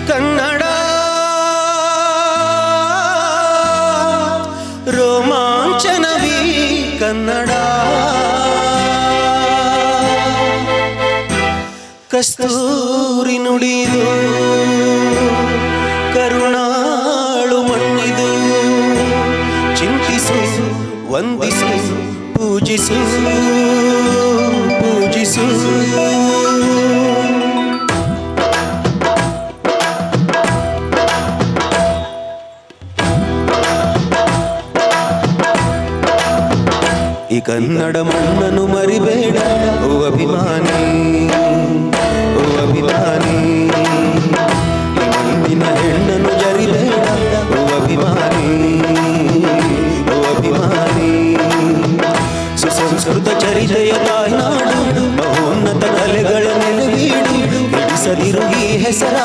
ಕನ್ನಡ ರೋಮಾಂಚನವೀ ಕನ್ನಡ ಕಸ್ತೂರಿ ನುಡಿದು ಕರುಣಾಳು ಮಣ್ಣಿದು ಚಿಂತಿಸು ವಂದಿಸು ಪೂಜಿಸು ಪೂಜಿಸು ಈ ಕನ್ನಡ ಮಣ್ಣನ್ನು ಮರಿಬೇಡ ಓ ಅಭಿಮಾನಿ ಓ ಅಭಿಮಾನಿ ಈ ಮಣ್ಣಿನ ಹೆಣ್ಣನ್ನು ಜರಿಬೇಡ ಓ ಅಭಿಮಾನಿ ಓ ಅಭಿಮಾನಿ ಸುಸಂಸ್ಕೃತ ಚರಿತೆಯ ತಾಯ್ನಾಡು ಮಹೋನ್ನತ ಕಲೆಗಳ ನೆಲೆವೀಡು ಹಿಡಿಸದಿರು ಈ ಹೆಸರ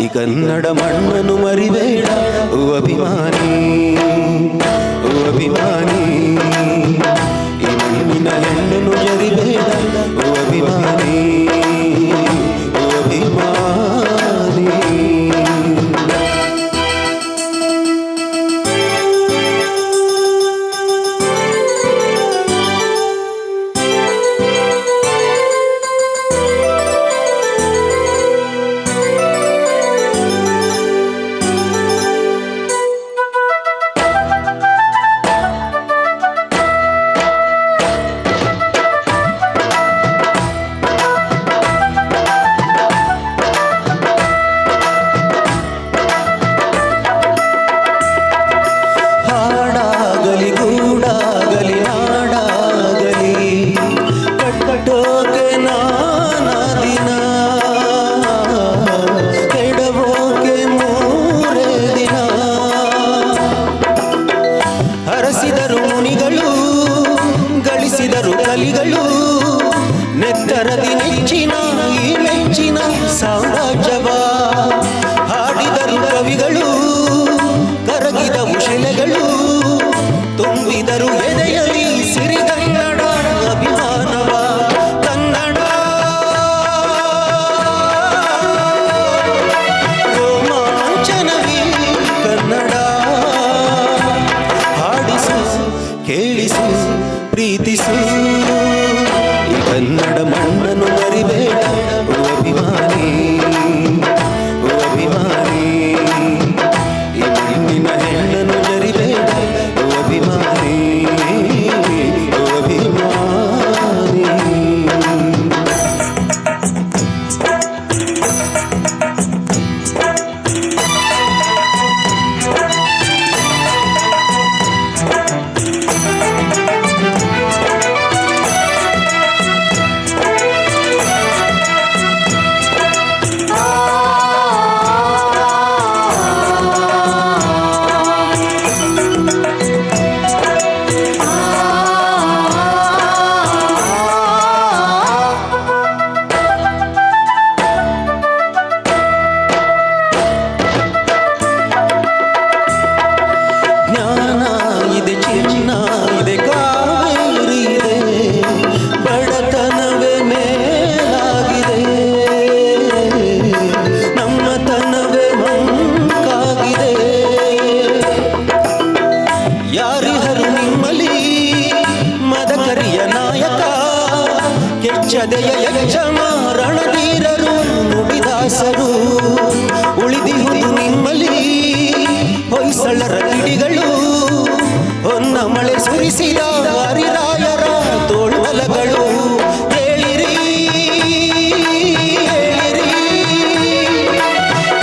ಈ ಕನ್ನಡ ಮಣ್ಣನ್ನು ಮರಿಬೇಡ ಓ ಅಭಿಮಾನಿ ಓ ಅಭಿಮಾನಿ ಈ ಮಣ್ಣಿನ ಹೆಣ್ಣನ್ನು ಜರಿಬೇಡ ಓ ಅಭಿಮಾನಿ ಓ ಅಭಿಮಾನಿ ಕಲಿಗಳು ನೆತ್ತರದಿ ನೆಚ್ಚಿನ ಈ ಮೆಚ್ಚಿನ ಸಾಮ್ರಾಜ್ಯವ ಹಾಡಿದರು ಕವಿಗಳು ಕರಗಿದವು ಶಿಲೆಗಳು ತುಂಬಿದರು ಎದೆಯಲಿ ಸಿರಿಗನ್ನಡ ಅಭಿಮಾನವ ಕನ್ನಡ ರೋಮಾಂಚನವೀ ಕನ್ನಡ ಹಾಡಿಸು ಕೇಳಿಸು ಪ್ರೀತಿಸು ಈ ಕನ್ನಡ ಮಣ್ಣನ್ನು ಮರಿಬೇಡ ಓ ಅಭಿಮಾನಿ ಓ ಅಭಿಮಾನಿ ಈ ಮಣ್ಣಿನ ಹೆಣ್ಣನ್ನು ಜರಿಬೇಡ ಓ ಅಭಿಮಾನಿ ಓ ಅಭಿಮಾನಿ ಕೆಚ್ಚದೆಯ ಯಜ್ಜಮ ರಣಧೀರರು ನುಡಿದಾಸರು ಉಳಿದಿಹುದು ನಿಮ್ಮಲಿ ಹೊಯ್ಸಳರ ಕಿಡಿಗಳು ಹೊನ್ನ ಮಳೆ ಸುರಿಸಿದ ಹರಿರಾಯರ ತೋಳ್ಬಲಗಳು ಹೇಳಿರಿ ಹೇಳಿರಿ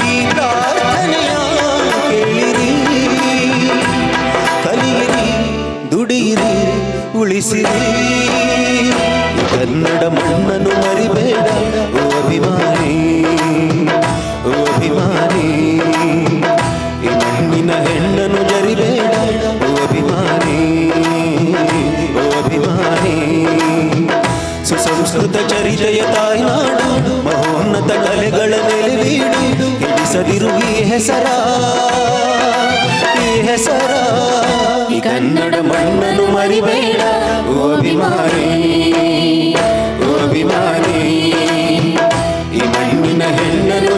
ಈ ಪ್ರಾರ್ಥನೆಯ ಕೇಳಿರಿ ಕಲಿಯಿರಿ ದುಡಿಯಿರಿ ಉಳಿಸಿರಿ ಕನ್ನಡ ಮಣ್ಣನ್ನು ಮರಿಬೇಡ ಓ ಅಭಿಮಾನಿ ಓ ಅಭಿಮಾನಿ ಈ ಮಣ್ಣಿನ ಹೆಣ್ಣನ್ನು ಜರಿಬೇಡ ಓ ಅಭಿಮಾನಿ ಓ ಅಭಿಮಾನಿ ಸುಸಂಸ್ಕೃತ ಚರಿತೆಯ ತಾಯ್ನಾಡು ಮಹೋನ್ನತ ಕಲೆಗಳ ನೆಲೆವೀಡು ಹಿಡಿಸದಿರು ಈ ಹೆಸರ ಈ ಕನ್ನಡ ಮಣ್ಣನ್ನು ಮರಿಬೇಡ ಓ ಅಭಿಮಾನಿ ಓ ಅಭಿಮಾನಿ ನಿನ್ನ ಹೆಣ್ಣನ